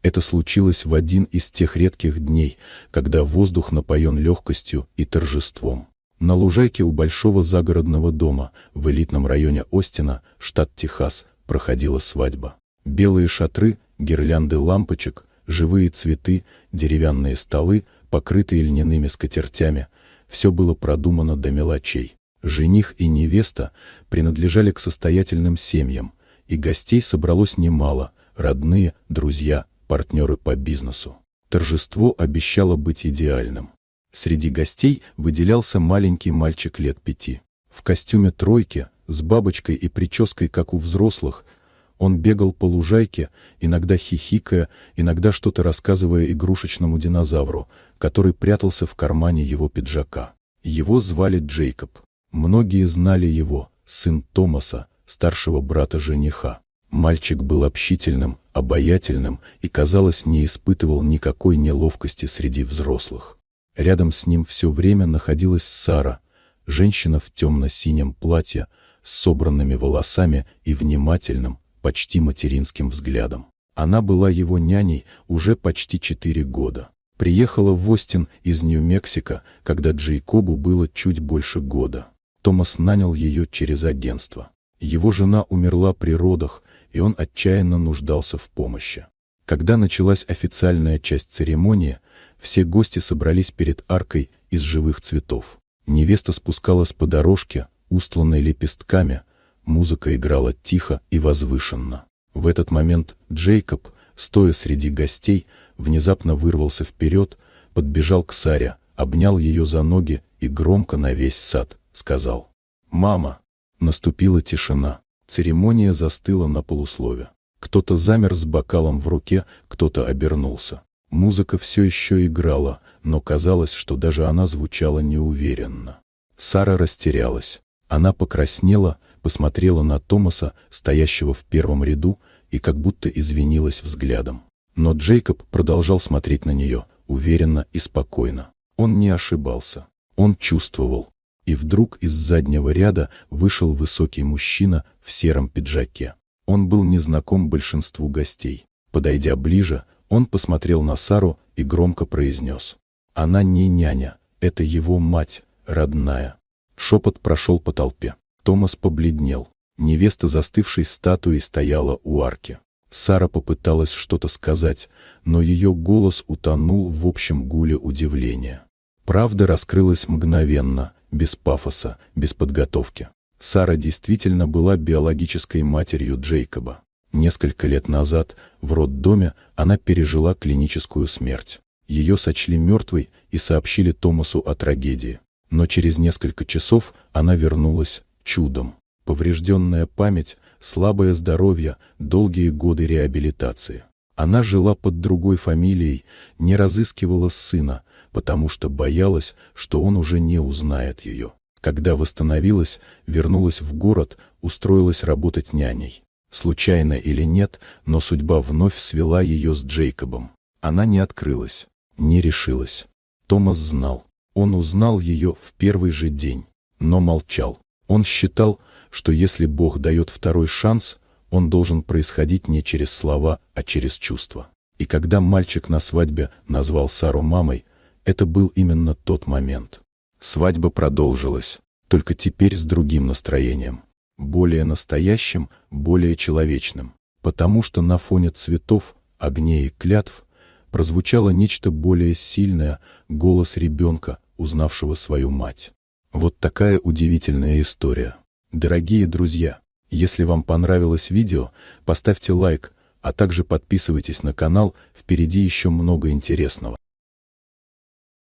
Это случилось в один из тех редких дней, когда воздух напоен легкостью и торжеством. На лужайке у большого загородного дома в элитном районе Остина, штат Техас, проходила свадьба. Белые шатры, гирлянды лампочек, живые цветы, деревянные столы, покрытые льняными скатертями — все было продумано до мелочей. Жених и невеста принадлежали к состоятельным семьям, и гостей собралось немало — родные, друзья, партнеры по бизнесу. Торжество обещало быть идеальным. Среди гостей выделялся маленький мальчик лет 5. В костюме тройки, с бабочкой и прической, как у взрослых, он бегал по лужайке, иногда хихикая, иногда что-то рассказывая игрушечному динозавру, который прятался в кармане его пиджака. Его звали Джейкоб. Многие знали его, сын Томаса, старшего брата жениха. Мальчик был общительным, обаятельным и, казалось, не испытывал никакой неловкости среди взрослых. Рядом с ним все время находилась Сара, женщина в темно-синем платье, с собранными волосами и внимательным, почти материнским взглядом. Она была его няней уже почти 4 года. Приехала в Остин из Нью-Мексико, когда Джейкобу было чуть больше года. Томас нанял ее через агентство. Его жена умерла при родах, и он отчаянно нуждался в помощи. Когда началась официальная часть церемонии, все гости собрались перед аркой из живых цветов. Невеста спускалась по дорожке, устланной лепестками, музыка играла тихо и возвышенно. В этот момент Джейкоб, стоя среди гостей, внезапно вырвался вперед, подбежал к Саре, обнял ее за ноги и громко на весь сад сказал: «Мама!». Наступила тишина. Церемония застыла на полуслове. Кто-то замер с бокалом в руке, кто-то обернулся. Музыка все еще играла, но казалось, что даже она звучала неуверенно. Сара растерялась. Она покраснела, посмотрела на Томаса, стоящего в первом ряду, и как будто извинилась взглядом. Но Джейкоб продолжал смотреть на нее, уверенно и спокойно. Он не ошибался. Он чувствовал. И вдруг из заднего ряда вышел высокий мужчина в сером пиджаке. Он был незнаком большинству гостей. Подойдя ближе, он посмотрел на Сару и громко произнес: «Она не няня, это его мать, родная». Шепот прошел по толпе. Томас побледнел. Невеста застывшей статуей стояла у арки. Сара попыталась что-то сказать, но ее голос утонул в общем гуле удивления. Правда раскрылась мгновенно, без пафоса, без подготовки. Сара действительно была биологической матерью Джейкоба. Несколько лет назад в роддоме она пережила клиническую смерть. Ее сочли мертвой и сообщили Томасу о трагедии. Но через несколько часов она вернулась чудом. Поврежденная память, слабое здоровье, долгие годы реабилитации. Она жила под другой фамилией, не разыскивала сына, потому что боялась, что он уже не узнает ее. Когда восстановилась, вернулась в город, устроилась работать няней. Случайно или нет, но судьба вновь свела ее с Джейкобом. Она не открылась, не решилась. Томас знал. Он узнал ее в первый же день, но молчал. Он считал, что если Бог дает второй шанс, он должен происходить не через слова, а через чувства. И когда мальчик на свадьбе назвал Сару мамой, это был именно тот момент. Свадьба продолжилась, только теперь с другим настроением. Более настоящим, более человечным. Потому что на фоне цветов, огней и клятв прозвучало нечто более сильное, голос ребенка, узнавшего свою мать. Вот такая удивительная история. Дорогие друзья, если вам понравилось видео, поставьте лайк, а также подписывайтесь на канал, впереди еще много интересного.